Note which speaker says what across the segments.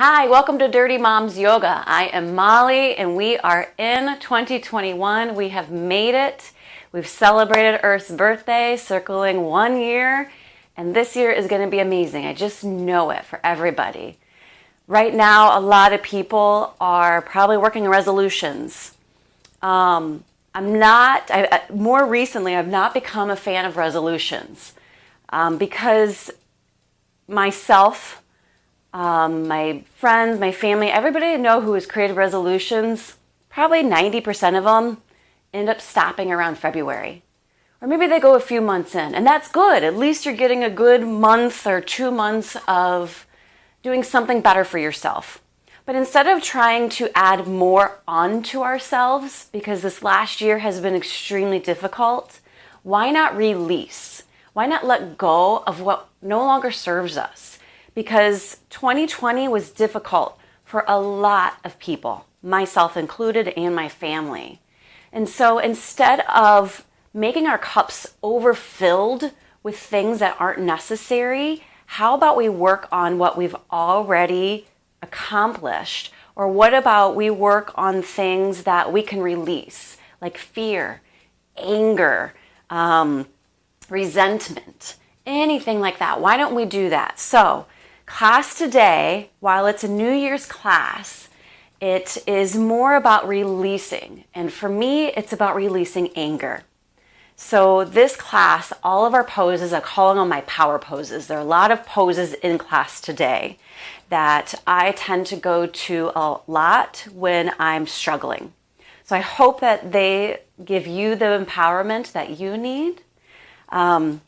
Speaker 1: Hi, welcome to Dirty Moms Yoga. I am Molly and we are in 2021. We have made it. We've celebrated Earth's birthday, circling 1 year, and this year is going to be amazing. I just know it for everybody. Right now, a lot of people are probably working on resolutions. More recently, I've not become a fan of resolutions because myself, my friends, my family, everybody I know who has created resolutions, probably 90% of them end up stopping around February. Or maybe they go a few months in, and that's good. At least you're getting a good month or 2 months of doing something better for yourself. But instead of trying to add more onto ourselves, because this last year has been extremely difficult, why not release? Why not let go of what no longer serves us? Because 2020 was difficult for a lot of people, myself included and my family. And so instead of making our cups overfilled with things that aren't necessary, how about we work on what we've already accomplished? Or what about we work on things that we can release, like fear, anger, resentment, anything like that? Why don't we do that? So, class today, while it's a New Year's class, it is more about releasing. And for me, it's about releasing anger. So this class, all of our poses, I'm calling on my power poses. There are a lot of poses in class today that I tend to go to a lot when I'm struggling. So I hope that they give you the empowerment that you need. And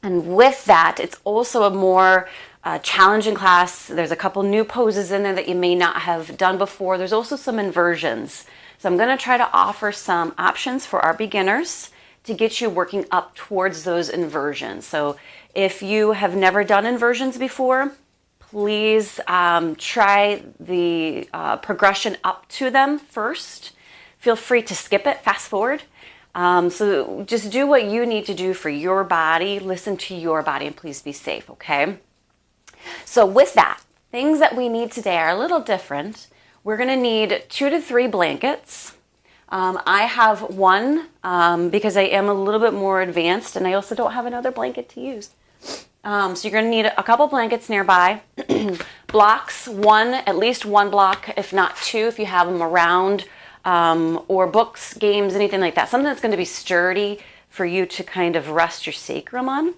Speaker 1: with that, it's also a more challenging class. There's a couple new poses in there that you may not have done before. There's also some inversions. So I'm going to try to offer some options for our beginners to get you working up towards those inversions. So if you have never done inversions before, please try the progression up to them first. Feel free to skip it, fast forward. So just do what you need to do for your body. Listen to your body and please be safe, okay? So with that, things that we need today are a little different. We're going to need 2 to 3 blankets. I have one because I am a little bit more advanced and I also don't have another blanket to use. So you're going to need a couple blankets nearby. Blocks, at least one block, if not 2, if you have them around, or books, games, anything like that. Something that's going to be sturdy for you to kind of rest your sacrum on.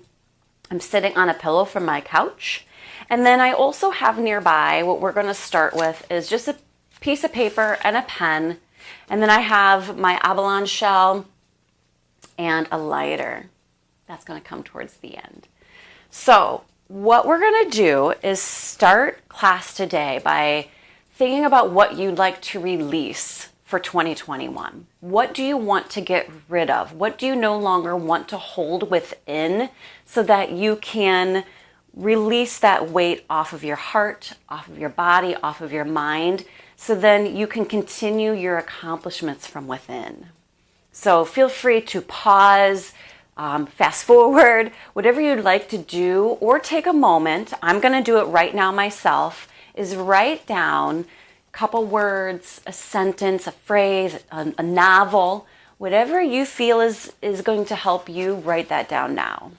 Speaker 1: I'm sitting on a pillow from my couch. And then I also have nearby, what we're going to start with is just a piece of paper and a pen. And then I have my abalone shell and a lighter. That's going to come towards the end. So what we're going to do is start class today by thinking about what you'd like to release for 2021. What do you want to get rid of? What do you no longer want to hold within so that you can release that weight off of your heart, off of your body, off of your mind, so then you can continue your accomplishments from within. So feel free to pause, fast forward, whatever you'd like to do, or take a moment. I'm going to do it right now myself, is write down a couple words, a sentence, a phrase, a novel, whatever you feel is going to help you. Write that down now.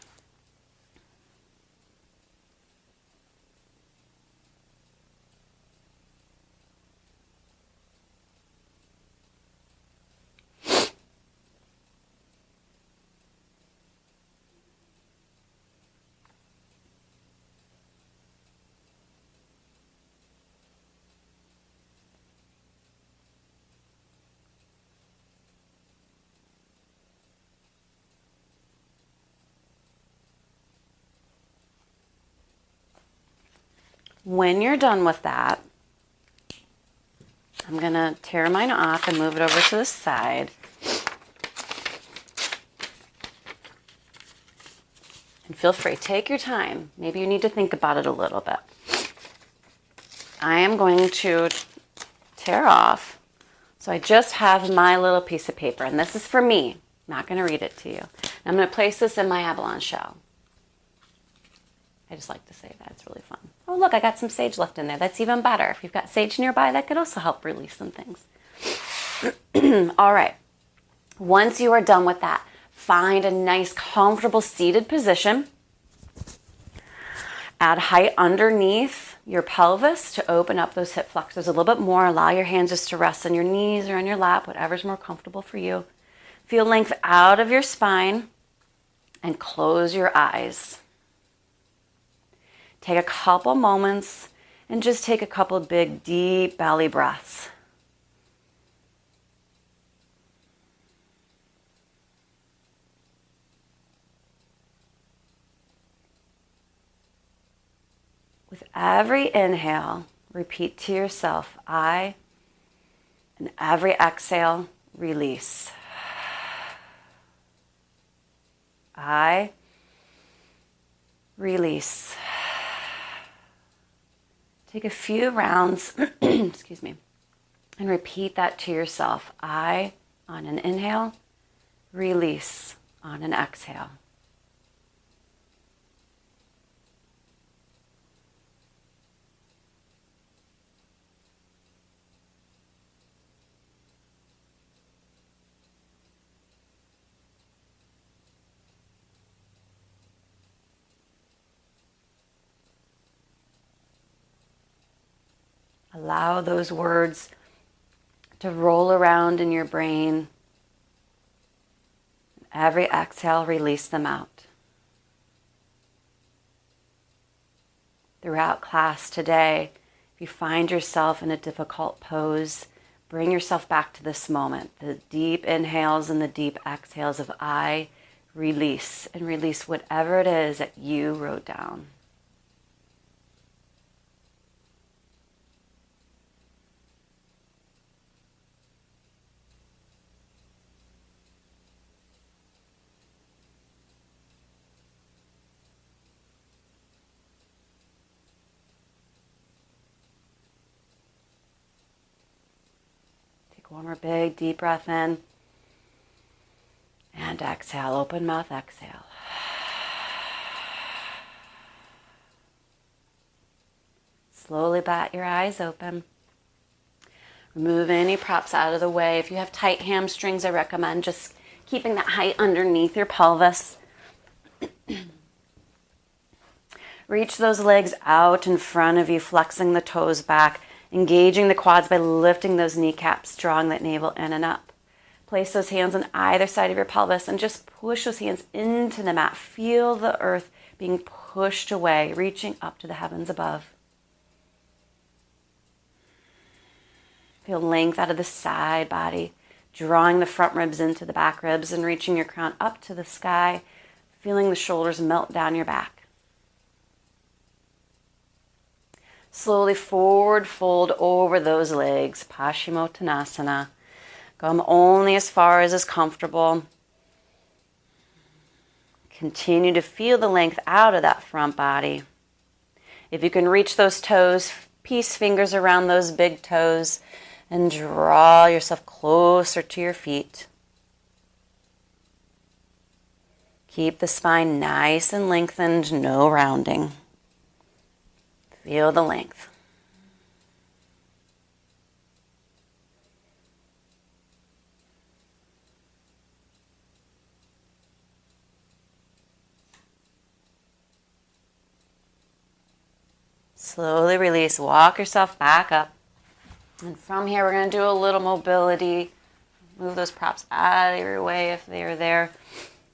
Speaker 1: When you're done with that, I'm going to tear mine off and move it over to the side. And feel free, take your time. Maybe you need to think about it a little bit. I am going to tear off. So I just have my little piece of paper, and this is for me. I'm not going to read it to you. I'm going to place this in my abalone shell. I just like to say that. It's really fun. Oh, look, I got some sage left in there. That's even better. If you've got sage nearby, that could also help release some things. All right. Once you are done with that, find a nice, comfortable seated position. Add height underneath your pelvis to open up those hip flexors a little bit more. Allow your hands just to rest on your knees or on your lap, whatever's more comfortable for you. Feel length out of your spine and close your eyes. Take a couple moments and just take a couple big, deep belly breaths. With every inhale, repeat to yourself, I, and every exhale, release. I, release. Take a few rounds, excuse me, and repeat that to yourself. I, on an inhale, release on an exhale. Allow those words to roll around in your brain. Every exhale, release them out. Throughout class today, if you find yourself in a difficult pose, bring yourself back to this moment. The deep inhales and the deep exhales of I, release, and release whatever it is that you wrote down. One more big deep breath in. And exhale, open mouth, exhale. Slowly bat your eyes open. Remove any props out of the way. If you have tight hamstrings, I recommend just keeping that height underneath your pelvis. Reach those legs out in front of you, flexing the toes back. Engaging the quads by lifting those kneecaps, drawing that navel in and up. Place those hands on either side of your pelvis and just push those hands into the mat. Feel the earth being pushed away, reaching up to the heavens above. Feel length out of the side body, drawing the front ribs into the back ribs and reaching your crown up to the sky, feeling the shoulders melt down your back. Slowly forward fold over those legs, Paschimottanasana. Come only as far as is comfortable. Continue to feel the length out of that front body. If you can reach those toes, peace fingers around those big toes and draw yourself closer to your feet. Keep the spine nice and lengthened, no rounding. Feel the length. Slowly release. Walk yourself back up. And from here, we're going to do a little mobility. Move those props out of your way if they are there.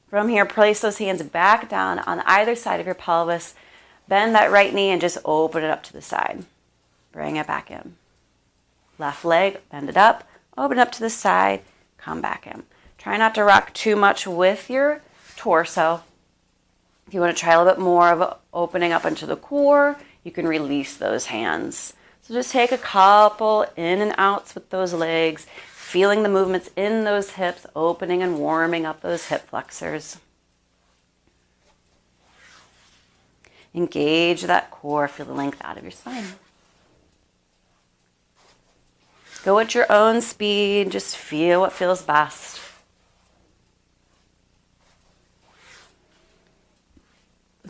Speaker 1: From here, place those hands back down on either side of your pelvis. Bend that right knee and just open it up to the side. Bring it back in. Left leg, bend it up, open it up to the side, come back in. Try not to rock too much with your torso. If you want to try a little bit more of opening up into the core, you can release those hands. So just take a couple in and outs with those legs, feeling the movements in those hips, opening and warming up those hip flexors. Engage that core, feel the length out of your spine. Go at your own speed, just feel what feels best.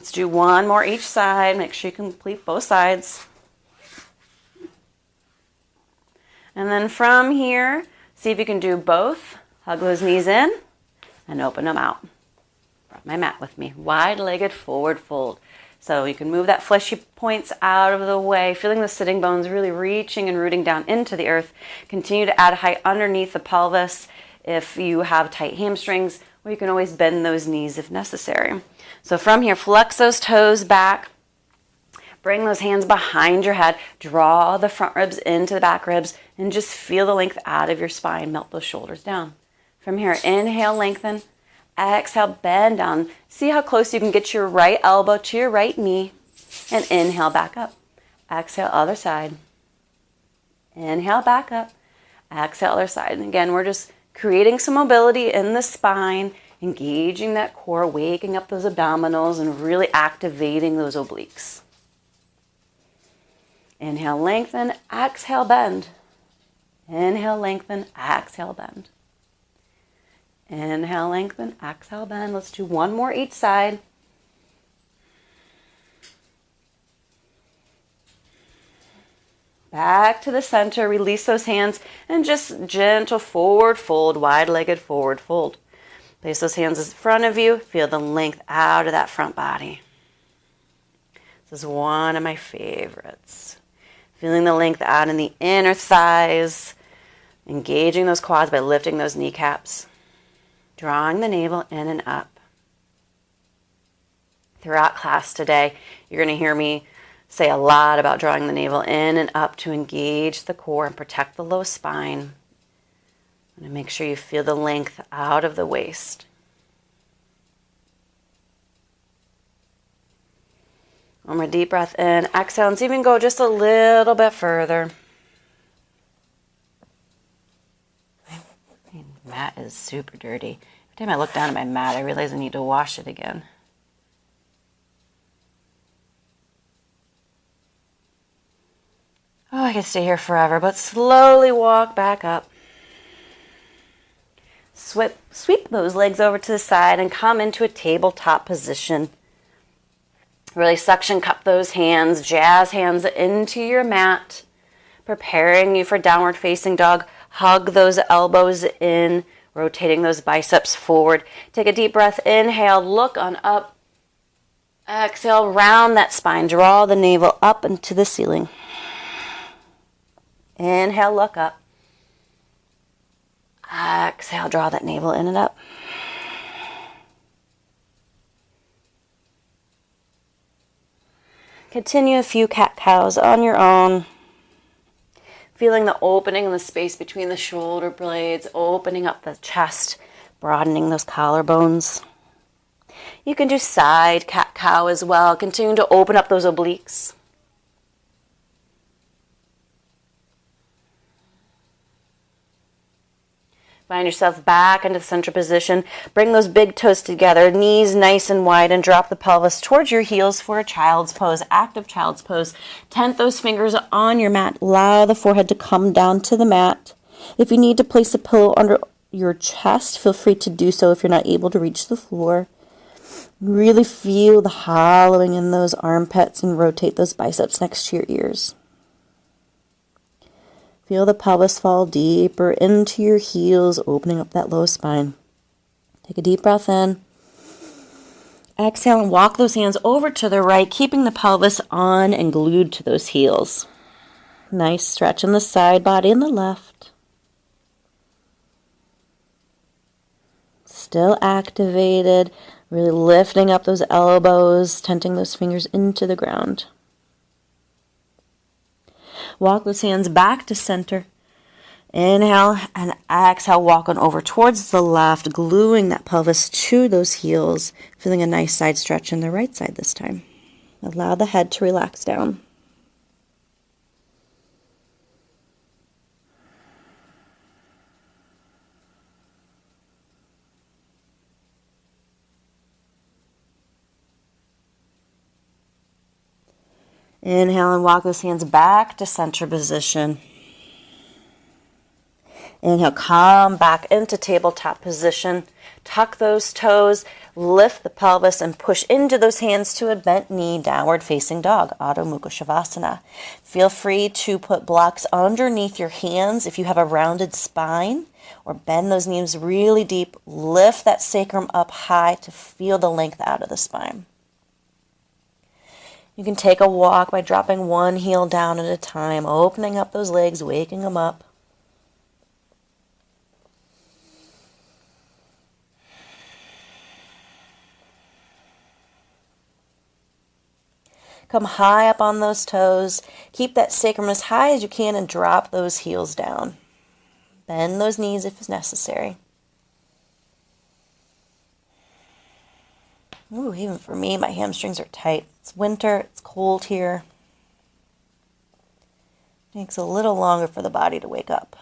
Speaker 1: Let's do one more each side. Make sure you complete both sides. And then from here, see if you can do both. Hug those knees in and open them out. Brought my mat with me. Wide-legged forward fold. So you can move that fleshy points out of the way, feeling the sitting bones really reaching and rooting down into the earth. Continue to add height underneath the pelvis if you have tight hamstrings, or you can always bend those knees if necessary. So from here, flex those toes back. Bring those hands behind your head. Draw the front ribs into the back ribs and just feel the length out of your spine. Melt those shoulders down. From here, inhale, lengthen. Exhale, bend down. See how close you can get your right elbow to your right knee. And inhale, back up. Exhale, other side. Inhale, back up. Exhale, other side. And again, we're just creating some mobility in the spine, engaging that core, waking up those abdominals, and really activating those obliques. Inhale, lengthen. Exhale, bend. Inhale, lengthen. Exhale, bend. Inhale, lengthen, exhale, bend. Let's do one more each side. Back to the center, release those hands, and just gentle forward fold, wide-legged forward fold. Place those hands in front of you. Feel the length out of that front body. This is one of my favorites. Feeling the length out in the inner thighs, engaging those quads by lifting those kneecaps. Drawing the navel in and up. Throughout class today, you're going to hear me say a lot about drawing the navel in and up to engage the core and protect the low spine. And make sure you feel the length out of the waist. One more deep breath in. Exhale, and see if you can go just a little bit further. Mat is super dirty. Every time I look down at my mat, I realize I need to wash it again. Oh, I could stay here forever, but slowly walk back up. Sweep those legs over to the side and come into a tabletop position. Really suction cup those hands, jazz hands into your mat, preparing you for downward facing dog. Hug those elbows in, rotating those biceps forward. Take a deep breath. Inhale, look on up. Exhale, round that spine. Draw the navel up into the ceiling. Inhale, look up. Exhale, draw that navel in and up. Continue a few cat-cows on your own. Feeling the opening in the space between the shoulder blades, opening up the chest, broadening those collarbones. You can do side cat-cow as well. Continue to open up those obliques. Find yourself back into the center position. Bring those big toes together, knees nice and wide, and drop the pelvis towards your heels for a child's pose, active child's pose. Tent those fingers on your mat. Allow the forehead to come down to the mat. If you need to place a pillow under your chest, feel free to do so if you're not able to reach the floor. Really feel the hollowing in those armpits and rotate those biceps next to your ears. Feel the pelvis fall deeper into your heels, opening up that low spine. Take a deep breath in. Exhale and walk those hands over to the right, keeping the pelvis on and glued to those heels. Nice stretch in the side body and the left. Still activated, really lifting up those elbows, tenting those fingers into the ground. Walk those hands back to center. Inhale and exhale, walk on over towards the left, gluing that pelvis to those heels, feeling a nice side stretch in the right side this time. Allow the head to relax down. Inhale and walk those hands back to center position. Inhale, come back into tabletop position. Tuck those toes, lift the pelvis, and push into those hands to a bent knee, downward facing dog, Adho Mukha Shavasana. Feel free to put blocks underneath your hands if you have a rounded spine, or bend those knees really deep. Lift that sacrum up high to feel the length out of the spine. You can take a walk by dropping one heel down at a time, opening up those legs, waking them up. Come high up on those toes. Keep that sacrum as high as you can and drop those heels down. Bend those knees if necessary. Ooh, even for me, my hamstrings are tight. It's winter, it's cold here. Takes a little longer for the body to wake up.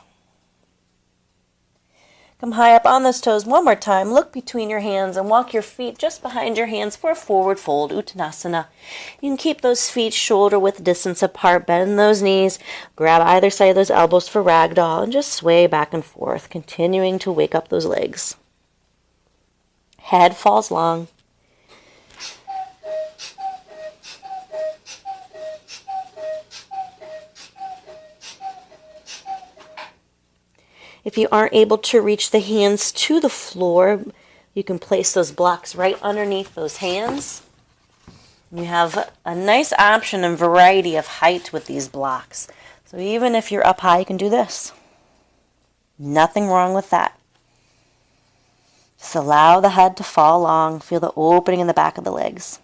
Speaker 1: Come high up on those toes one more time. Look between your hands and walk your feet just behind your hands for a forward fold, Uttanasana. You can keep those feet shoulder width distance apart. Bend those knees. Grab either side of those elbows for ragdoll and just sway back and forth, continuing to wake up those legs. Head falls long. If you aren't able to reach the hands to the floor, you can place those blocks right underneath those hands. You have a nice option and variety of height with these blocks. So even if you're up high, you can do this. Nothing wrong with that. Just allow the head to fall long. Feel the opening in the back of the legs.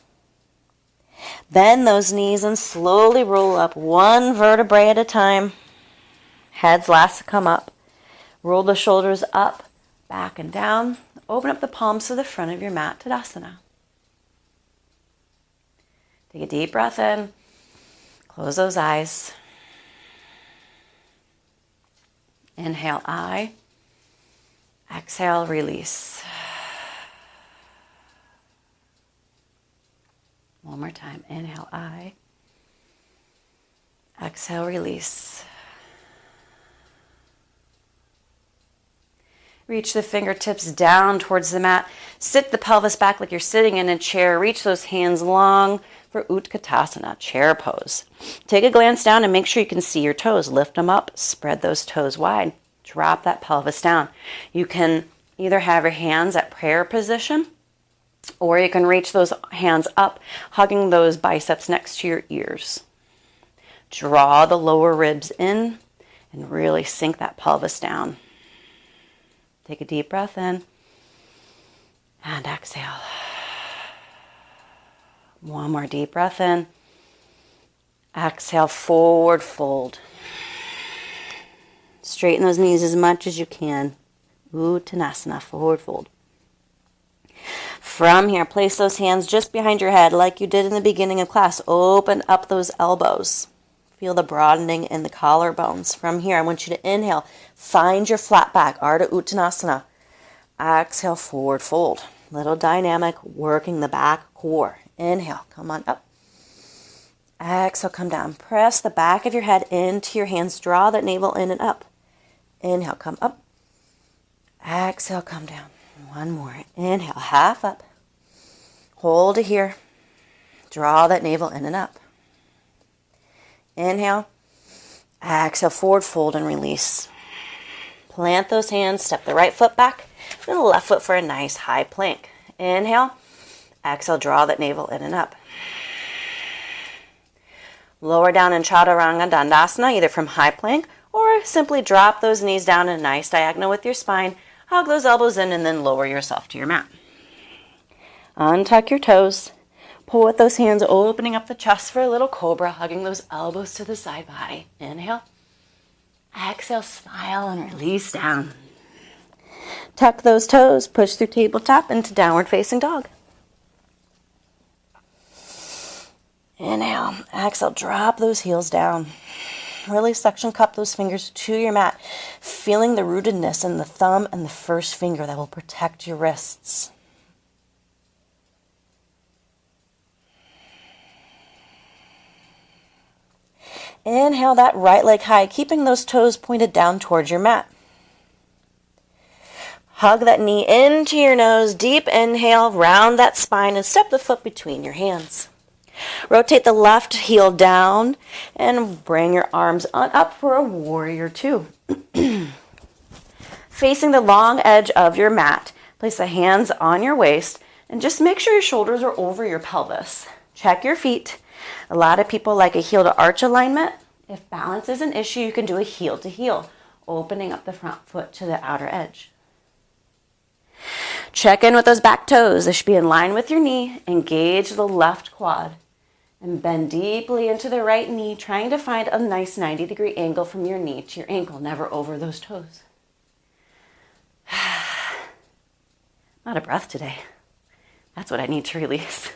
Speaker 1: Bend those knees and slowly roll up one vertebrae at a time. Head's last to come up. Roll the shoulders up, back and down. Open up the palms to the front of your mat, Tadasana. Take a deep breath in. Close those eyes. Inhale, I. Exhale, release. One more time. Inhale, I. Exhale, release. Reach the fingertips down towards the mat. Sit the pelvis back like you're sitting in a chair. Reach those hands long for Utkatasana, chair pose. Take a glance down and make sure you can see your toes. Lift them up. Spread those toes wide. Drop that pelvis down. You can either have your hands at prayer position, or you can reach those hands up, hugging those biceps next to your ears. Draw the lower ribs in and really sink that pelvis down. Take a deep breath in and exhale. One more deep breath in. Exhale, forward fold. Straighten those knees as much as you can. Uttanasana, forward fold. From here, place those hands just behind your head like you did in the beginning of class. Open up those elbows. Feel the broadening in the collarbones. From here, I want you to inhale. Find your flat back, Ardha Uttanasana. Exhale, forward fold. Little dynamic, working the back core. Inhale, come on up. Exhale, come down. Press the back of your head into your hands. Draw that navel in and up. Inhale, come up. Exhale, come down. One more. Inhale, half up. Hold it here. Draw that navel in and up. Inhale. Exhale, forward fold and release. Plant those hands. Step the right foot back. Then the left foot for a nice high plank. Inhale. Exhale, draw that navel in and up. Lower down in Chaturanga Dandasana, either from high plank or simply drop those knees down in a nice diagonal with your spine. Hug those elbows in and then lower yourself to your mat. Untuck your toes. Pull with those hands, opening up the chest for a little cobra, hugging those elbows to the side body. Inhale. Exhale, smile and release down. Tuck those toes, push through tabletop into downward facing dog. Inhale, exhale, drop those heels down. Really suction cup those fingers to your mat, feeling the rootedness in the thumb and the first finger that will protect your wrists. Inhale that right leg high, keeping those toes pointed down towards your mat.
Speaker 2: Hug that knee into your nose. Deep inhale, round that spine, and step the foot between your hands. Rotate the left heel down and bring your arms on up for a warrior two. Facing the long edge of your mat, place the hands on your waist and just make sure your shoulders are over your pelvis. Check your feet. A lot of people like a heel to arch alignment. If balance is an issue, you can do a heel to heel, opening up the front foot to the outer edge. Check in with those back toes. They should be in line with your knee. Engage the left quad and bend deeply into the right knee, trying to find a nice 90-degree angle from your knee to your ankle, never over those toes. Not a breath today. That's what I need to release.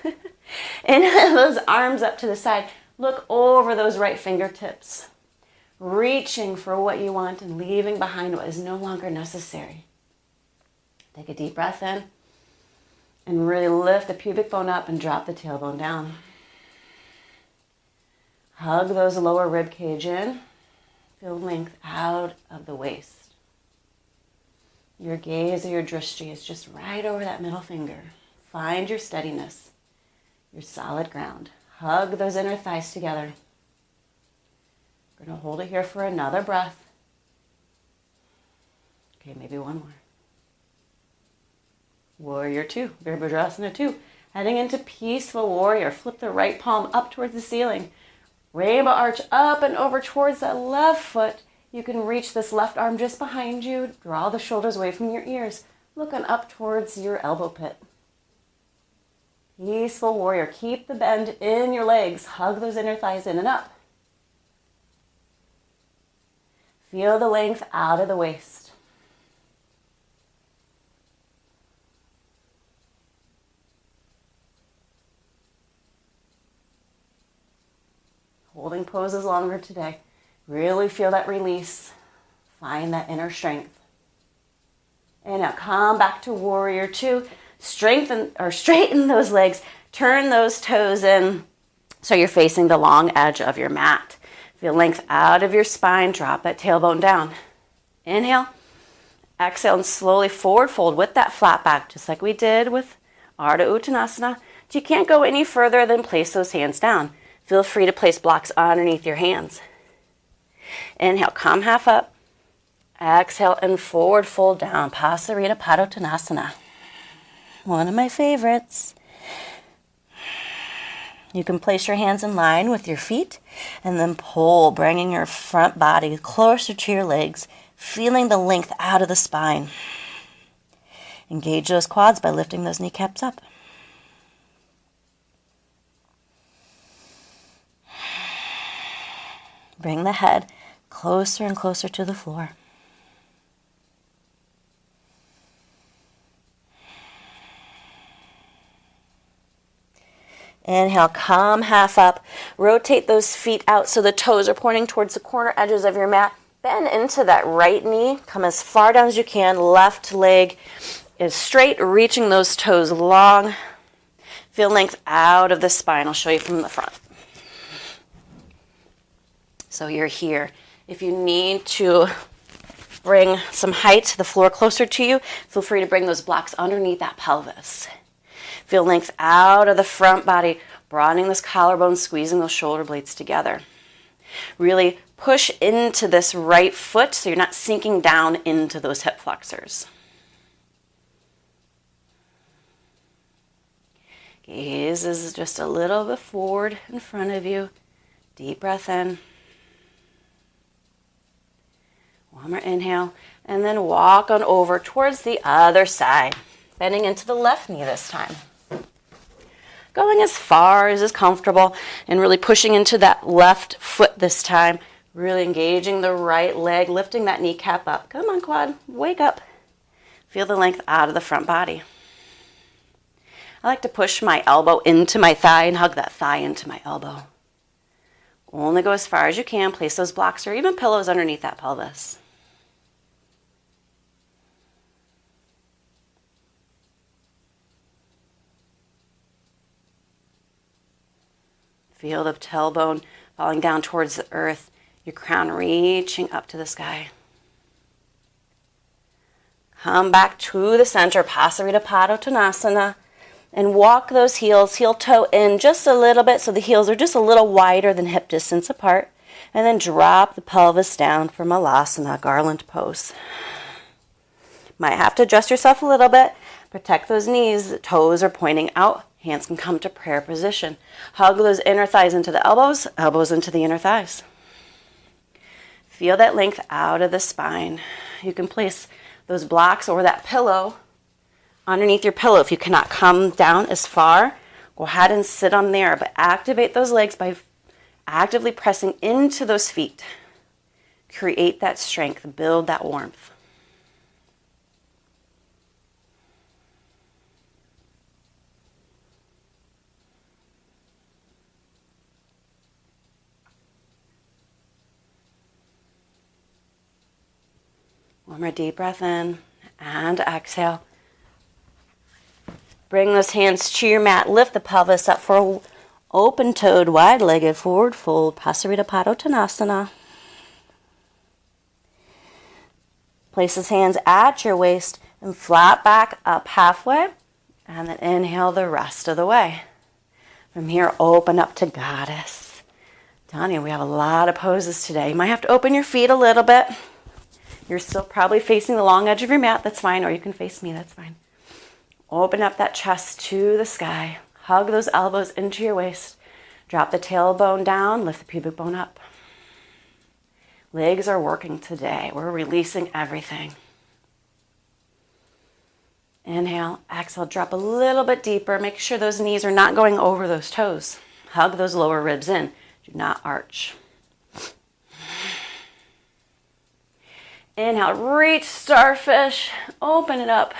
Speaker 2: Inhale those arms up to the side. Look over those right fingertips, reaching for what you want and leaving behind what is no longer necessary. Take a deep breath in and really lift the pubic bone up and drop the tailbone down. Hug those lower rib cage in. Feel length out of the waist. Your gaze or your drishti is just right over that middle finger. Find your steadiness, your solid ground. Hug those inner thighs together. We're going to hold it here for another breath. Okay, maybe one more. Warrior two, Virabhadrasana 2. Heading into peaceful warrior. Flip the right palm up towards the ceiling. Rainbow arch up and over towards that left foot. You can reach this left arm just behind you. Draw the shoulders away from your ears. Looking up towards your elbow pit. Peaceful warrior. Keep the bend in your legs. Hug those inner thighs in and up. Feel the length out of the waist. Holding poses longer today. Really feel that release. Find that inner strength. And now come back to warrior two. Straighten those legs. Turn those toes in so you're facing the long edge of your mat. Feel length out of your spine. Drop that tailbone down. Inhale. Exhale and slowly forward fold with that flat back, just like we did with Ardha Uttanasana. You can't go any further than place those hands down. Feel free to place blocks underneath your hands. Inhale, come half up. Exhale and forward fold down. Pasarita Padottanasana. One of my favorites. You can place your hands in line with your feet and then pull, bringing your front body closer to your legs, feeling the length out of the spine. Engage those quads by lifting those kneecaps up. Bring the head closer and closer to the floor. Inhale, come half up. Rotate those feet out so the toes are pointing towards the corner edges of your mat. Bend into that right knee. Come as far down as you can. Left leg is straight, reaching those toes long. Feel length out of the spine. I'll show you from the front. So you're here. If you need to bring some height to the floor closer to you, feel free to bring those blocks underneath that pelvis. Feel length out of the front body, broadening this collarbone, squeezing those shoulder blades together. Really push into this right foot so you're not sinking down into those hip flexors. Gaze is just a little bit forward in front of you. Deep breath in. One more inhale, and then walk on over towards the other side. Bending into the left knee this time. Going as far as is comfortable and really pushing into that left foot this time. Really engaging the right leg, lifting that kneecap up. Come on, quad, wake up. Feel the length out of the front body. I like to push my elbow into my thigh and hug that thigh into my elbow. Only go as far as you can. Place those blocks or even pillows underneath that pelvis. Feel the tailbone falling down towards the earth, your crown reaching up to the sky. Come back to the center, Pasarita Padottanasana, and walk those heels, heel toe in just a little bit so the heels are just a little wider than hip distance apart. And then drop the pelvis down for Malasana, garland pose. Might have to adjust yourself a little bit. Protect those knees. The toes are pointing out. Hands can come to prayer position. Hug those inner thighs into the elbows, elbows into the inner thighs. Feel that length out of the spine. You can place those blocks or that pillow underneath your pillow. If you cannot come down as far, go ahead and sit on there. But activate those legs by actively pressing into those feet. Create that strength, build that warmth. One more deep breath in and exhale. Bring those hands to your mat. Lift the pelvis up for open-toed, wide-legged forward fold, Pasarita Padottanasana. Place those hands at your waist and flat back up halfway. And then inhale the rest of the way. From here, open up to Goddess. Tanya, we have a lot of poses today. You might have to open your feet a little bit. You're still probably facing the long edge of your mat. That's fine. Or you can face me. That's fine. Open up that chest to the sky. Hug those elbows into your waist. Drop the tailbone down. Lift the pubic bone up. Legs are working today. We're releasing everything. Inhale, exhale, drop a little bit deeper. Make sure those knees are not going over those toes. Hug those lower ribs in. Do not arch. Inhale, reach starfish. Open it up.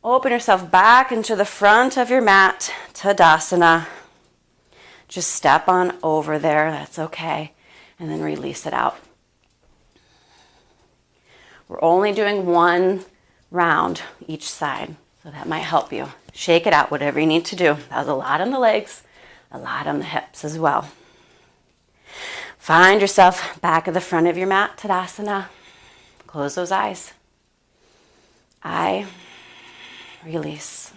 Speaker 2: Open yourself back into the front of your mat, Tadasana. Just step on over there, that's okay. And then release it out. We're only doing one round each side, so that might help you. Shake it out, whatever you need to do. That was a lot on the legs, a lot on the hips as well. Find yourself back at the front of your mat, Tadasana. Close those eyes. Release.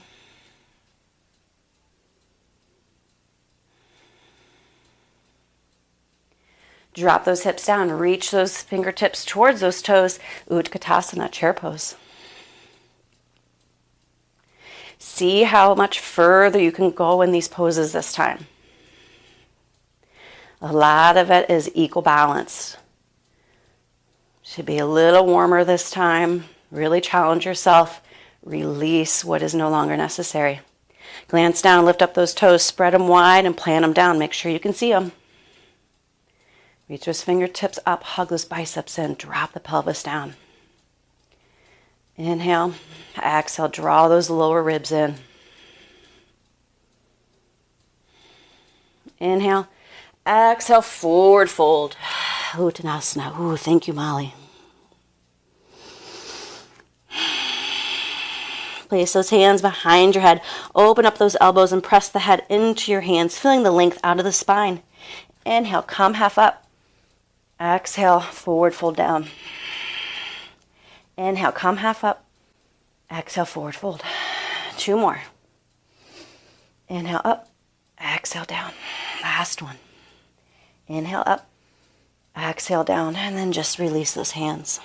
Speaker 2: Drop those hips down. Reach those fingertips towards those toes. Utkatasana, chair pose. See how much further you can go in these poses this time. A lot of it is equal balance. Should be a little warmer this time. Really challenge yourself. Release what is no longer necessary. Glance down, lift up those toes, spread them wide and plant them down. Make sure you can see them. Reach those fingertips up, hug those biceps in, drop the pelvis down. Inhale, exhale, draw those lower ribs in. Inhale, exhale, forward fold. Uttanasana. Ooh, thank you, Molly. Place those hands behind your head. Open up those elbows and press the head into your hands, feeling the length out of the spine. Inhale, come half up. Exhale, forward fold down. Inhale, come half up. Exhale, forward fold. 2 more. Inhale, up. Exhale, down. Last one. Inhale, up. Exhale, down. And then just release those hands.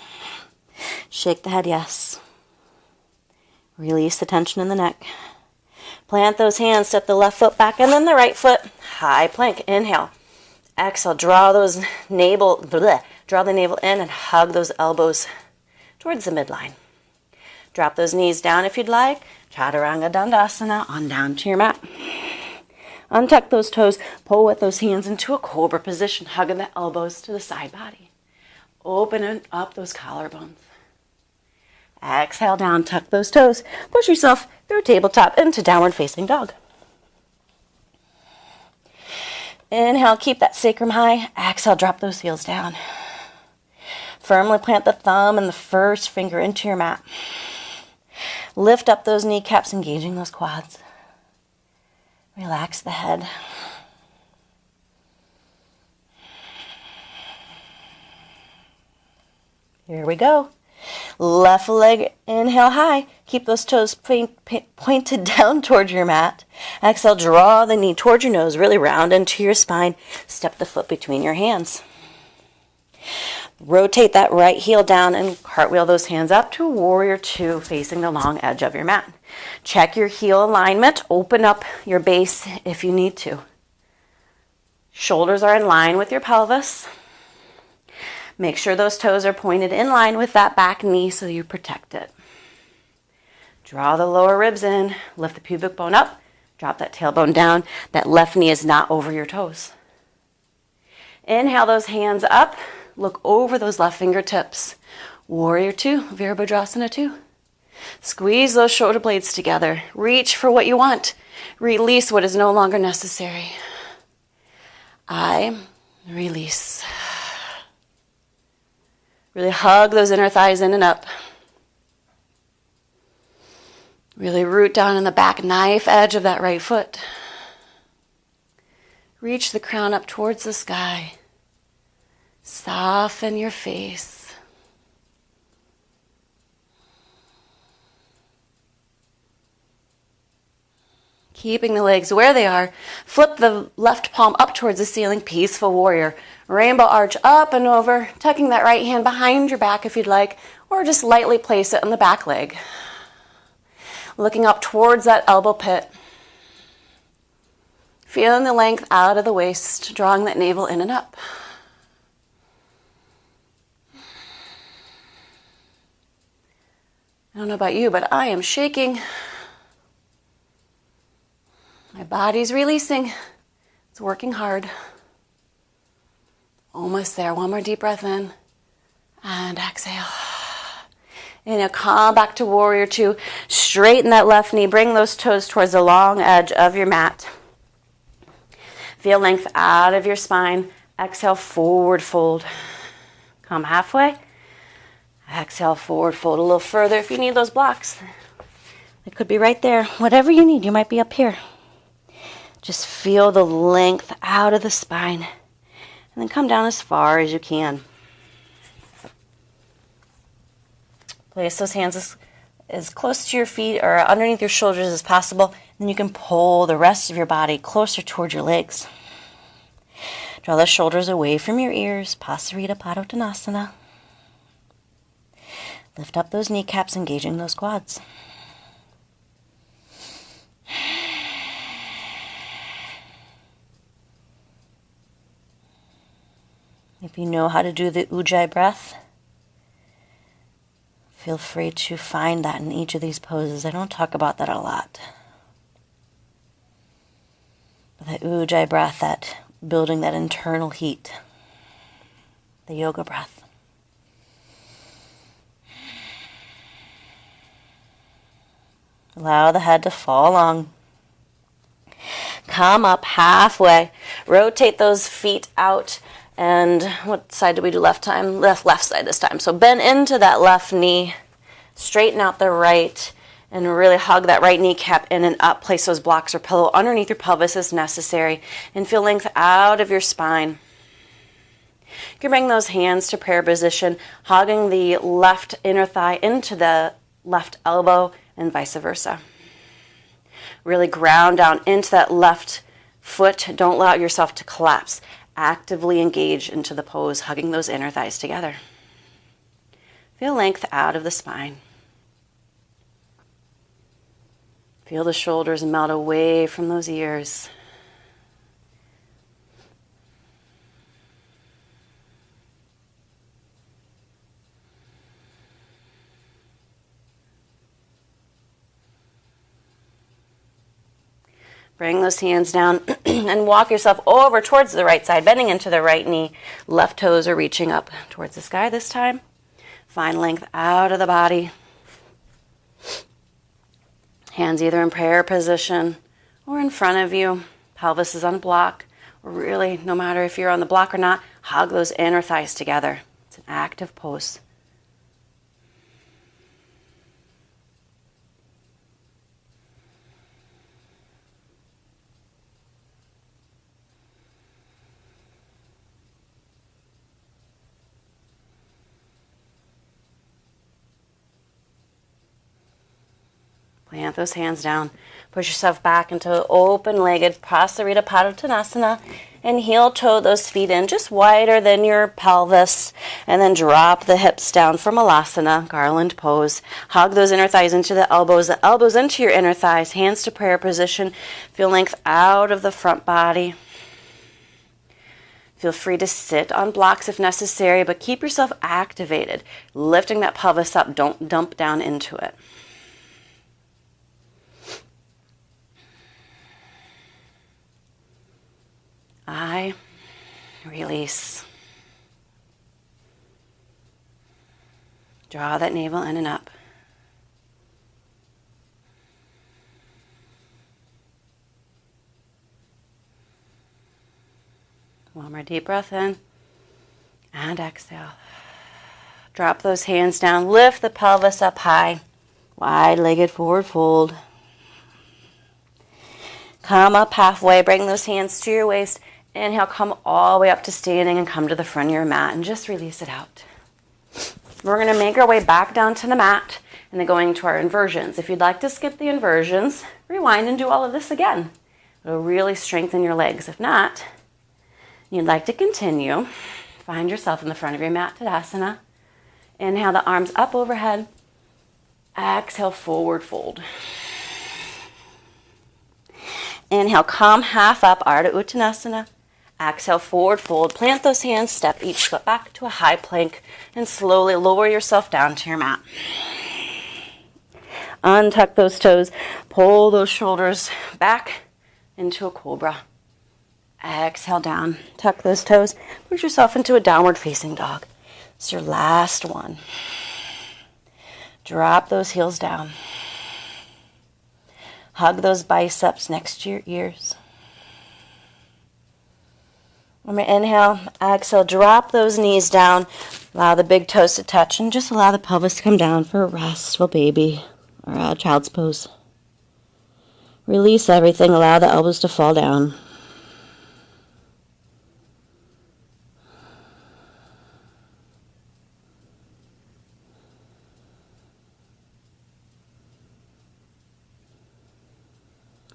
Speaker 2: Shake the head, yes. Release the tension in the neck. Plant those hands, step the left foot back and then the right foot. High plank. Inhale. Exhale, draw the navel in and hug those elbows towards the midline. Drop those knees down if you'd like. Chaturanga Dandasana, on down to your mat. Untuck those toes, pull with those hands into a cobra position, hugging the elbows to the side body. Open up those collarbones. Exhale down, tuck those toes. Push yourself through tabletop into downward facing dog. Inhale, keep that sacrum high. Exhale, drop those heels down. Firmly plant the thumb and the first finger into your mat. Lift up those kneecaps, engaging those quads. Relax the head. Here we go. Left leg, inhale high. Keep those toes pointed down towards your mat. Exhale, draw the knee towards your nose, really round into your spine. Step the foot between your hands. Rotate that right heel down and cartwheel those hands up to warrior two, facing the long edge of your mat. Check your heel alignment. Open up your base if you need to. Shoulders are in line with your pelvis. Make sure those toes are pointed in line with that back knee so you protect it. Draw the lower ribs in. Lift the pubic bone up. Drop that tailbone down. That left knee is not over your toes. Inhale those hands up. Look over those left fingertips. Warrior two, Virabhadrasana 2. Squeeze those shoulder blades together. Reach for what you want. Release what is no longer necessary. I release. Really hug those inner thighs in and up. Really root down in the back knife edge of that right foot. Reach the crown up towards the sky. Soften your face. Keeping the legs where they are, flip the left palm up towards the ceiling, peaceful warrior. Rainbow arch up and over, tucking that right hand behind your back if you'd like, or just lightly place it on the back leg. Looking up towards that elbow pit. Feeling the length out of the waist, drawing that navel in and up. I don't know about you, but I am shaking. My body's releasing. It's working hard. Almost there. One more deep breath in. And exhale. Inhale, come back to warrior two. Straighten that left knee. Bring those toes towards the long edge of your mat. Feel length out of your spine. Exhale, forward fold. Come halfway. Exhale, forward fold a little further if you need those blocks. It could be right there. Whatever you need, you might be up here. Just feel the length out of the spine. And then come down as far as you can. Place those hands as close to your feet or underneath your shoulders as possible. Then you can pull the rest of your body closer towards your legs. Draw the shoulders away from your ears. Pasarita Padottanasana. Lift up those kneecaps, engaging those quads. If you know how to do the Ujjayi breath, feel free to find that in each of these poses. I don't talk about that a lot. But that Ujjayi breath, that building that internal heat, the yoga breath. Allow the head to fall long. Come up halfway. Rotate those feet out. And what side do we do left time? Left side this time. So bend into that left knee. Straighten out the right. And really hug that right kneecap in and up. Place those blocks or pillow underneath your pelvis as necessary. And feel length out of your spine. You can bring those hands to prayer position, hugging the left inner thigh into the left elbow and vice versa. Really ground down into that left foot. Don't allow yourself to collapse. Actively engage into the pose, hugging those inner thighs together. Feel length out of the spine. Feel the shoulders melt away from those ears. Bring those hands down and walk yourself over towards the right side, bending into the right knee. Left toes are reaching up towards the sky this time. Find length out of the body. Hands either in prayer position or in front of you. Pelvis is on a block. Or really, no matter if you're on the block or not, hug those inner thighs together. It's an active pose. Plant those hands down. Push yourself back into open-legged Prasarita Padottanasana, and heel toe those feet in just wider than your pelvis, and then drop the hips down for Malasana, garland pose. Hug those inner thighs into the elbows into your inner thighs, hands to prayer position. Feel length out of the front body. Feel free to sit on blocks if necessary, but keep yourself activated, lifting that pelvis up. Don't dump down into it. I release. Draw that navel in and up. One more deep breath in and exhale. Drop those hands down. Lift the pelvis up high. Wide-legged forward fold. Come up halfway. Bring those hands to your waist. Inhale, come all the way up to standing and come to the front of your mat and just release it out. We're going to make our way back down to the mat and then going to our inversions. If you'd like to skip the inversions, rewind and do all of this again. It'll really strengthen your legs. If not, you'd like to continue, find yourself in the front of your mat, Tadasana. Inhale the arms up overhead. Exhale, forward fold. Inhale, come half up, Ardha Uttanasana. Exhale, forward fold. Plant those hands, step each foot back to a high plank, and slowly lower yourself down to your mat. Untuck those toes, pull those shoulders back into a cobra. Exhale down, tuck those toes, put yourself into a downward facing dog. It's your last one. Drop those heels down. Hug those biceps next to your ears. When we inhale, exhale, drop those knees down. Allow the big toes to touch and just allow the pelvis to come down for a restful baby or a child's pose. Release everything. Allow the elbows to fall down.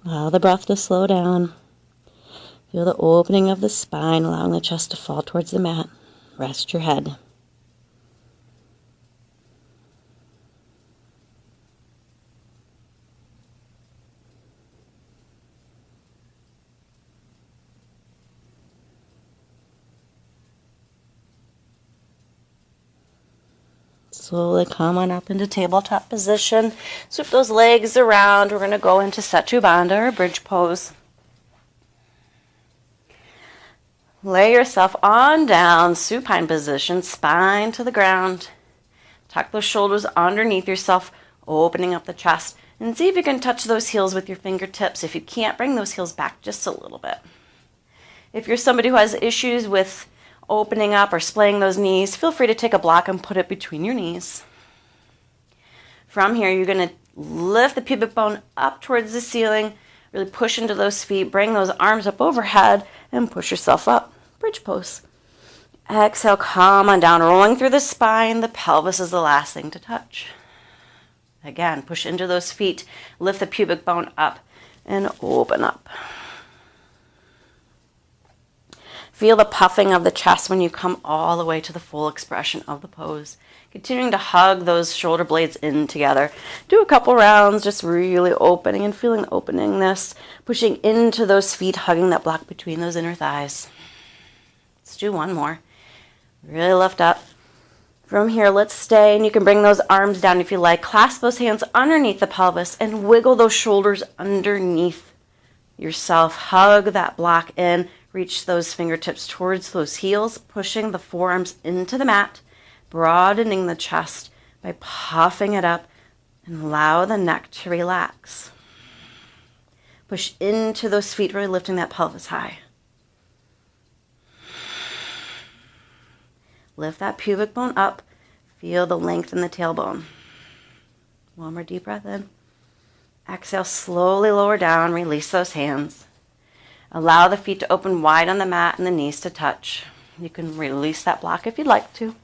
Speaker 2: Allow the breath to slow down. Feel the opening of the spine, allowing the chest to fall towards the mat. Rest your head. Slowly come on up into tabletop position. Swoop those legs around. We're going to go into Setubandha or bridge pose. Lay yourself on down, supine position, spine to the ground. Tuck those shoulders underneath yourself, opening up the chest. And see if you can touch those heels with your fingertips. If you can't, bring those heels back just a little bit. If you're somebody who has issues with opening up or splaying those knees, feel free to take a block and put it between your knees. From here, you're going to lift the pubic bone up towards the ceiling, really push into those feet, bring those arms up overhead, and push yourself up. Bridge pose. Exhale, come on down, rolling through the spine. The pelvis is the last thing to touch. Again, push into those feet, lift the pubic bone up, and open up. Feel the puffing of the chest when you come all the way to the full expression of the pose. Continuing to hug those shoulder blades in together. Do a couple rounds, just really opening and feeling the openingness. Pushing into those feet, hugging that block between those inner thighs. Let's do one more. Really lift up. From here, let's stay, and you can bring those arms down if you like. Clasp those hands underneath the pelvis and wiggle those shoulders underneath yourself. Hug that block in. Reach those fingertips towards those heels, pushing the forearms into the mat, broadening the chest by puffing it up, and allow the neck to relax. Push into those feet, really lifting that pelvis high. Lift that pubic bone up. Feel the length in the tailbone. One more deep breath in. Exhale, slowly lower down, release those hands. Allow the feet to open wide on the mat and the knees to touch. You can release that block if you'd like to.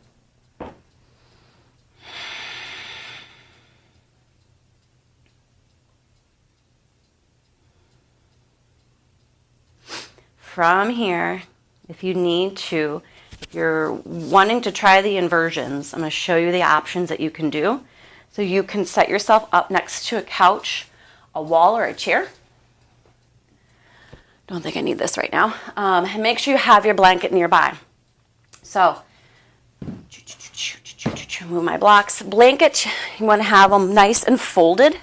Speaker 1: from here, if you need to, if you're wanting to try the inversions, I'm going to show you the options that you can do. So you can set yourself up next to a couch, a wall, or a chair. Don't think I need this right now. And make sure you have your blanket nearby. So, move my blocks. Blanket, you want to have them nice and folded.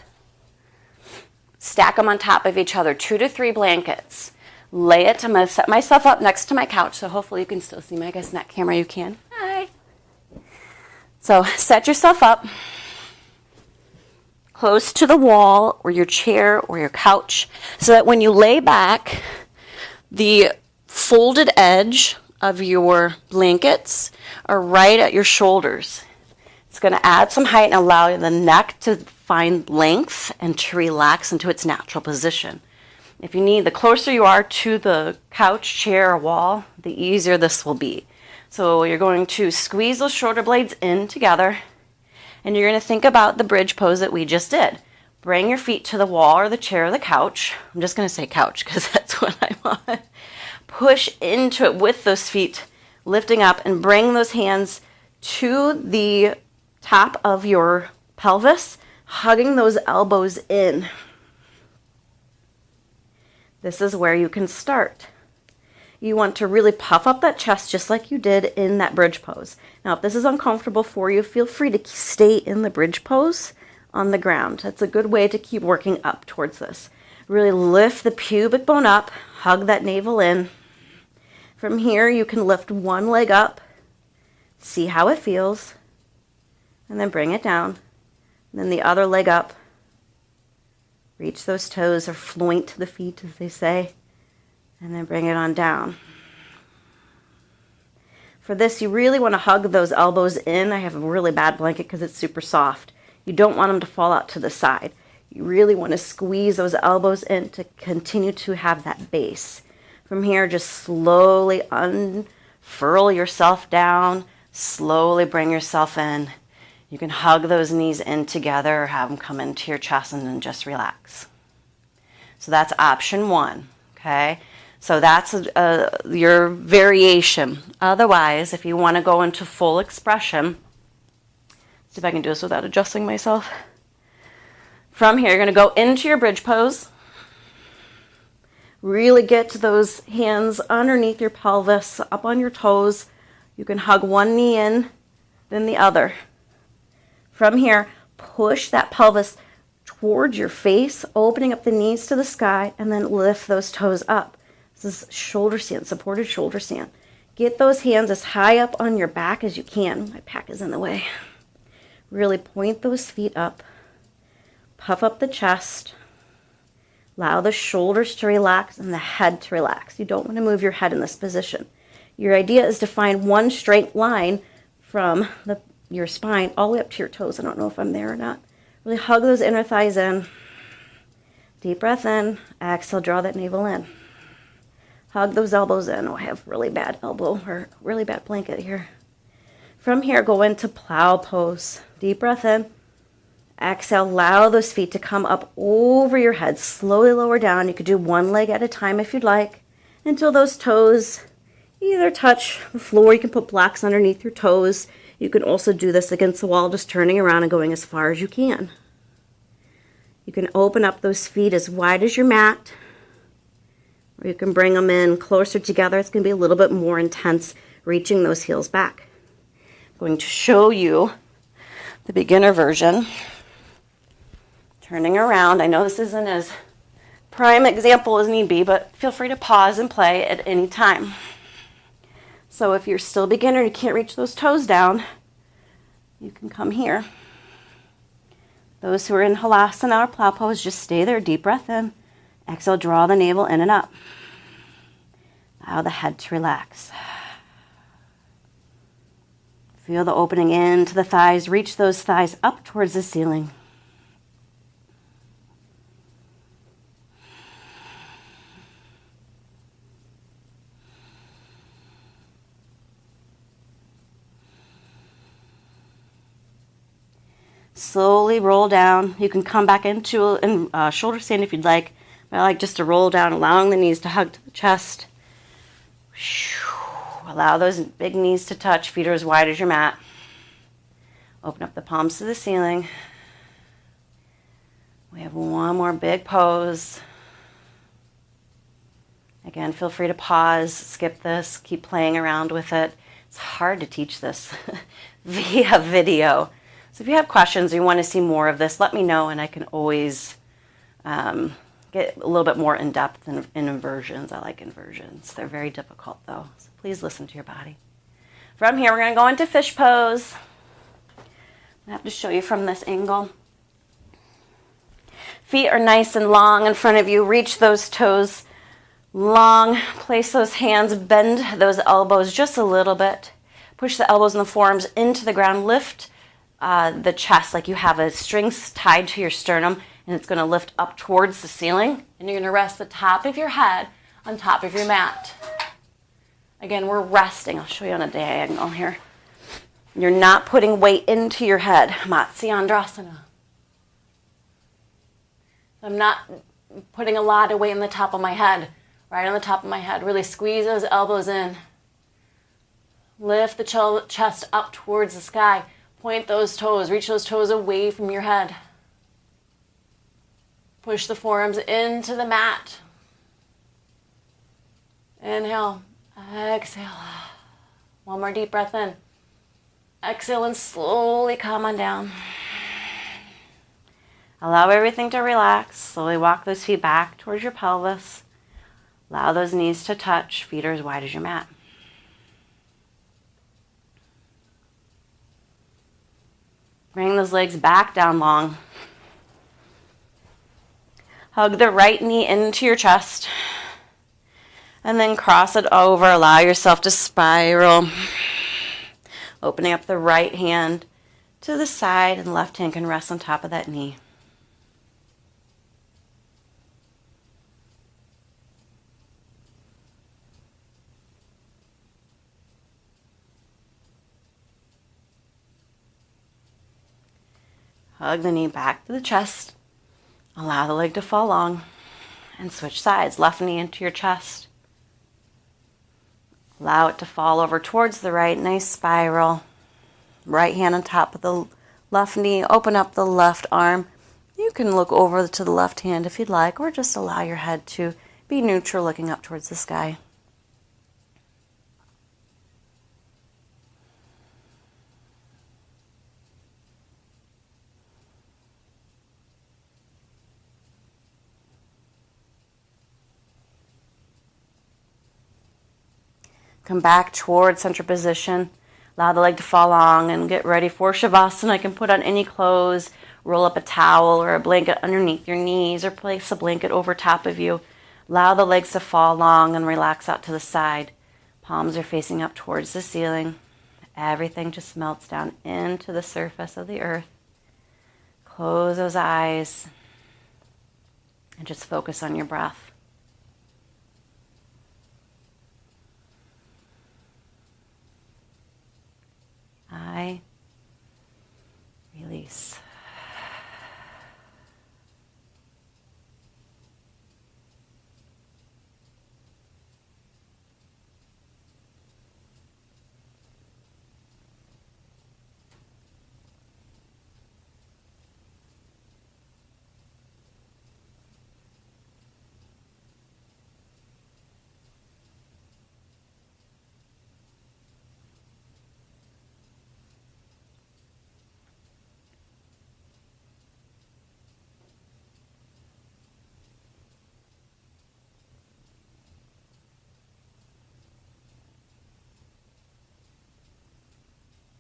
Speaker 1: Stack them on top of each other, 2 to 3 blankets. Lay it. I'm going to set myself up next to my couch, so hopefully you can still see me. I guess in that camera you can. Hi. So set yourself up close to the wall or your chair or your couch so that when you lay back, the folded edge of your blankets are right at your shoulders. It's going to add some height and allow the neck to find length and to relax into its natural position. If you need, the closer you are to the couch, chair, or wall, the easier this will be. So you're going to squeeze those shoulder blades in together, and you're going to think about the bridge pose that we just did. Bring your feet to the wall or the chair or the couch. I'm just going to say couch because that's what I want. Push into it with those feet lifting up and bring those hands to the top of your pelvis, hugging those elbows in. This is where you can start. You want to really puff up that chest just like you did in that bridge pose. Now, if this is uncomfortable for you, feel free to stay in the bridge pose on the ground. That's a good way to keep working up towards this. Really lift the pubic bone up, hug that navel in. From here, you can lift one leg up, see how it feels, and then bring it down. And then the other leg up. Reach those toes or floint the feet, as they say, and then bring it on down. For this, you really want to hug those elbows in. I have a really bad blanket because it's super soft. You don't want them to fall out to the side. You really want to squeeze those elbows in to continue to have that base. From here, just slowly unfurl yourself down, slowly bring yourself in. You can hug those knees in together or have them come into your chest and then just relax. So that's option 1, okay? So that's your variation. Otherwise, if you want to go into full expression, see if I can do this without adjusting myself. From here, you're going to go into your bridge pose. Really get those hands underneath your pelvis, up on your toes. You can hug one knee in, then the other. From here, push that pelvis towards your face, opening up the knees to the sky, and then lift those toes up. This is shoulder stand, supported shoulder stand. Get those hands as high up on your back as you can. My pack is in the way. Really point those feet up. Puff up the chest. Allow the shoulders to relax and the head to relax. You don't want to move your head in this position. Your idea is to find one straight line from your spine all the way up to your toes. I don't know if I'm there or not. Really hug those inner thighs in. Deep breath in. Exhale, draw that navel in. Hug those elbows in. Oh, I have really bad elbow or really bad blanket here. From here, go into plow pose. Deep breath in. Exhale, allow those feet to come up over your head. Slowly lower down. You could do one leg at a time if you'd like, until those toes either touch the floor. You can put blocks underneath your toes. You can also do this against the wall, just turning around and going as far as you can. You can open up those feet as wide as your mat, or you can bring them in closer together. It's going to be a little bit more intense, reaching those heels back. I'm going to show you the beginner version. Turning around. I know this isn't as prime example as need be, but feel free to pause and play at any time. So if you're still a beginner and you can't reach those toes down, you can come here. Those who are in halasana or plow pose, just stay there. Deep breath in. Exhale, draw the navel in and up. Allow the head to relax. Feel the opening into the thighs. Reach those thighs up towards the ceiling. Slowly roll down. You can come back into a shoulder stand if you'd like. But I like just to roll down, allowing the knees to hug to the chest.
Speaker 2: Allow those big knees to touch. Feet are as wide as your mat. Open up the palms to the ceiling. We have one more big pose. Again, feel free to pause, skip this, keep playing around with it. It's hard to teach this via video. So if you have questions or you want to see more of this, let me know, and I can always get a little bit more in depth in inversions. I like inversions. They're very difficult though, so please listen to your body. From here, we're going to go into fish pose. I have to show you from this angle. Feet are nice and long in front of you. Reach those toes long. Place those hands, bend those elbows just a little bit. Push the elbows and the forearms into the ground. Lift the chest like you have a string tied to your sternum, and it's going to lift up towards the ceiling. And you're going to rest the top of your head on top of your mat. Again, we're resting. I'll show you on a diagonal here. You're not putting weight into your head. Matsyendrasana. I'm not putting a lot of weight in the top of my head. Right on the top of my head. Really squeeze those elbows in. Lift the chest up towards the sky. Point those toes. Reach those toes away from your head. Push the forearms into the mat. Inhale. Exhale. One more deep breath in. Exhale and slowly come on down. Allow everything to relax. Slowly walk those feet back towards your pelvis. Allow those knees to touch. Feet are as wide as your mat. Bring those legs back down long. Hug the right knee into your chest. And then cross it over. Allow yourself to spiral. Opening up the right hand to the side, and left hand can rest on top of that knee. Hug the knee back to the chest. Allow the leg to fall long. And switch sides. Left knee into your chest. Allow it to fall over towards the right. Nice spiral. Right hand on top of the left knee. Open up the left arm. You can look over to the left hand if you'd like, or just allow your head to be neutral, looking up towards the sky. Come back towards center position. Allow the leg to fall long and get ready for Shavasana. You can put on any clothes, roll up a towel or a blanket underneath your knees, or place a blanket over top of you. Allow the legs to fall long and relax out to the side. Palms are facing up towards the ceiling. Everything just melts down into the surface of the earth. Close those eyes and just focus on your breath. I release.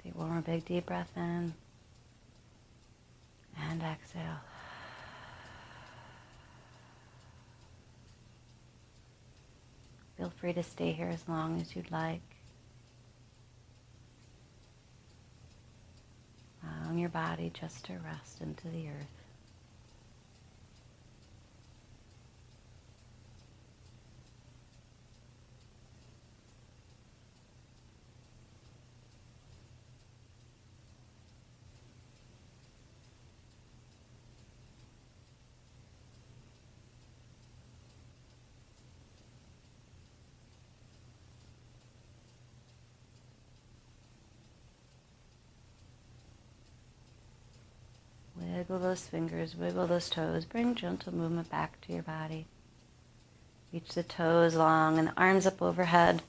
Speaker 2: Take one more big deep breath in and exhale. Feel free to stay here as long as you'd like. Allowing your body just to rest into the earth.
Speaker 1: wiggle those fingers, wiggle those toes. Bring gentle movement back to your body. Reach the toes long and the arms up overhead.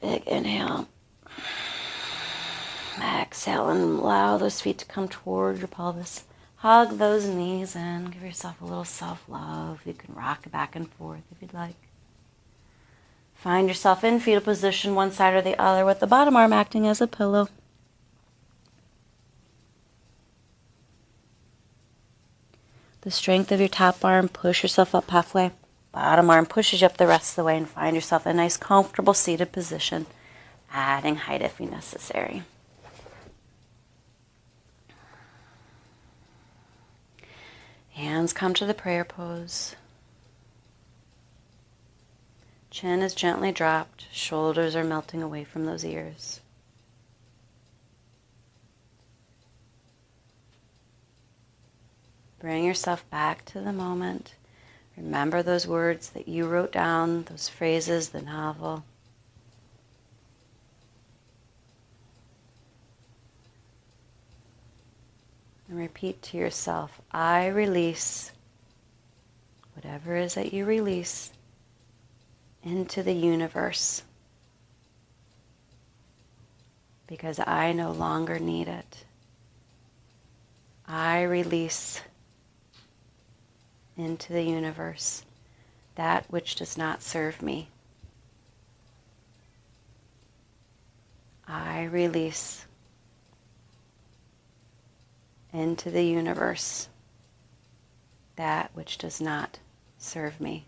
Speaker 1: Big inhale. Exhale and allow those feet to come toward your pelvis. Hug those knees in. Give yourself a little self-love. You can rock back and forth if you'd like. Find yourself in fetal position, one side or the other, with the bottom arm acting as a pillow. The strength of your top arm, push yourself up halfway. Bottom arm pushes you up the rest of the way, and find yourself in a nice, comfortable seated position, adding height if necessary. Hands come to the prayer pose. Chin is gently dropped. Shoulders are melting away from those ears. Bring yourself back to the moment. Remember those words that you wrote down, those phrases, the novel. And repeat to yourself, I release whatever it is that you release into the universe because I no longer need it. I release into the universe that which does not serve me. I release into the universe that which does not serve me.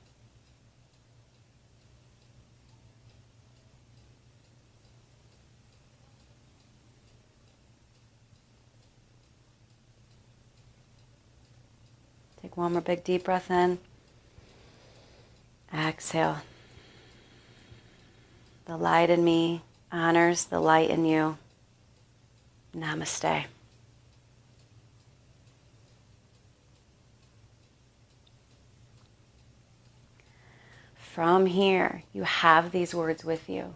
Speaker 1: Take one more big deep breath in. Exhale. The light in me honors the light in you. Namaste. From here, you have these words with you.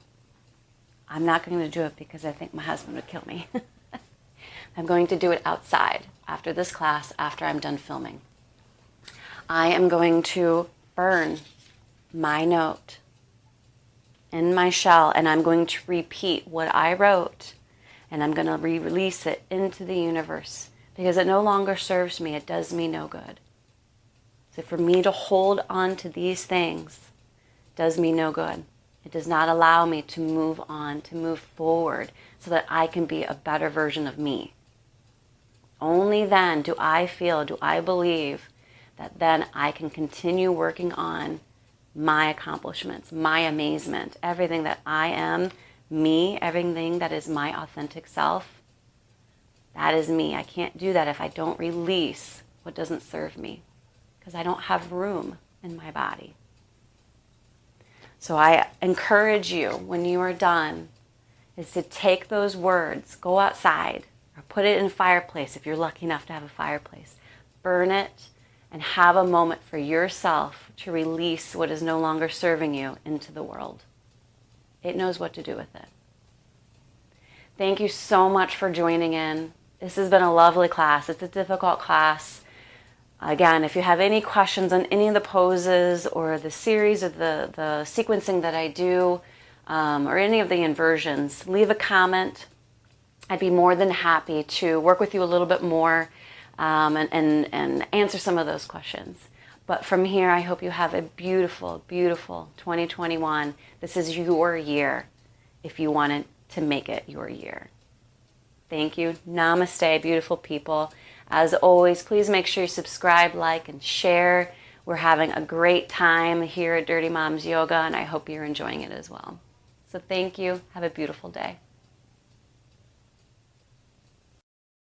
Speaker 1: I'm not going to do it because I think my husband would kill me. I'm going to do it outside after this class, after I'm done filming. I am going to burn my note in my shell, and I'm going to repeat what I wrote, and I'm going to release it into the universe because it no longer serves me. It does me no good. So for me to hold on to these things does me no good. It does not allow me to move on, to move forward so that I can be a better version of me. Only then do I feel, do I believe that then I can continue working on my accomplishments, my amazement, everything that I am, me, everything that is my authentic self. That is me. I can't do that if I don't release what doesn't serve me because I don't have room in my body. So I encourage you, when you are done, is to take those words, go outside, or put it in a fireplace if you're lucky enough to have a fireplace. Burn it and have a moment for yourself to release what is no longer serving you into the world. It knows what to do with it. Thank you so much for joining in. This has been a lovely class. It's a difficult class. Again, if you have any questions on any of the poses or the series or the sequencing that I do or any of the inversions, leave a comment. I'd be more than happy to work with you a little bit more and answer some of those questions. But from here, I hope you have a beautiful, beautiful 2021. This is your year if you wanted to make it your year. Thank you. Namaste, beautiful people. As always, please make sure you subscribe, like, and share. We're having a great time here at Dirty Moms Yoga, and I hope you're enjoying it as well. So thank you. Have a beautiful day.